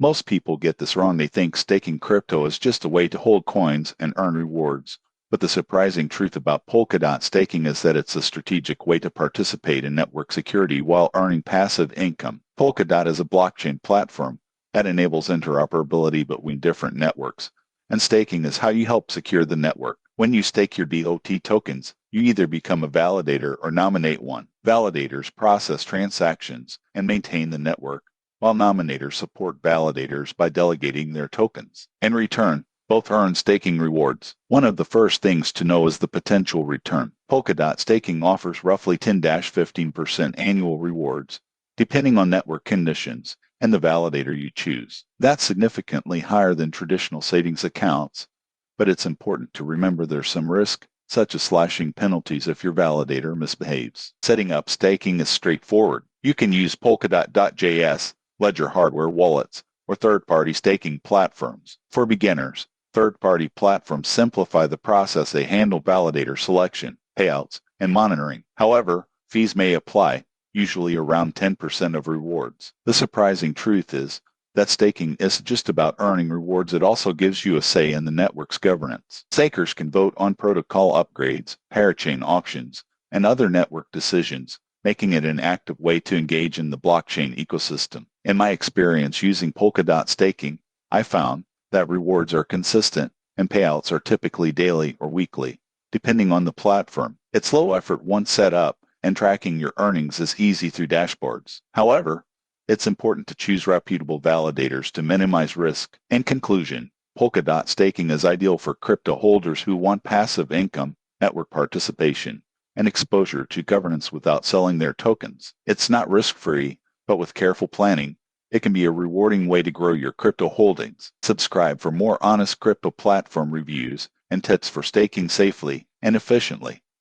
Most people get this wrong. They think staking crypto is just a way to hold coins and earn rewards. But the surprising truth about Polkadot staking is that it's a strategic way to participate in network security while earning passive income. Polkadot is a blockchain platform that enables interoperability between different networks, and staking is how you help secure the network. When you stake your DOT tokens, you either become a validator or nominate one. Validators process transactions and maintain the network, while nominators support validators by delegating their tokens. In return, both earn staking rewards. One of the first things to know is the potential return. Polkadot staking offers roughly 10-15% annual rewards, depending on network conditions and the validator you choose. That's significantly higher than traditional savings accounts, but it's important to remember there's some risk, such as slashing penalties if your validator misbehaves. Setting up staking is straightforward. You can use Polkadot.js, Ledger hardware wallets, or third-party staking platforms. For beginners, third-party platforms simplify the process. They handle validator selection, payouts, and monitoring. However, fees may apply, usually around 10% of rewards. The surprising truth is that staking isn't just about earning rewards. It also gives you a say in the network's governance. Stakers can vote on protocol upgrades, parachain auctions, and other network decisions, making it an active way to engage in the blockchain ecosystem. In my experience using Polkadot staking, I found that rewards are consistent and payouts are typically daily or weekly, depending on the platform. It's low effort once set up, and tracking your earnings is easy through dashboards. However, it's important to choose reputable validators to minimize risk. In conclusion, Polkadot staking is ideal for crypto holders who want passive income, network participation, and exposure to governance without selling their tokens. It's not risk-free, but with careful planning, it can be a rewarding way to grow your crypto holdings. Subscribe for more honest crypto platform reviews and tips for staking safely and efficiently.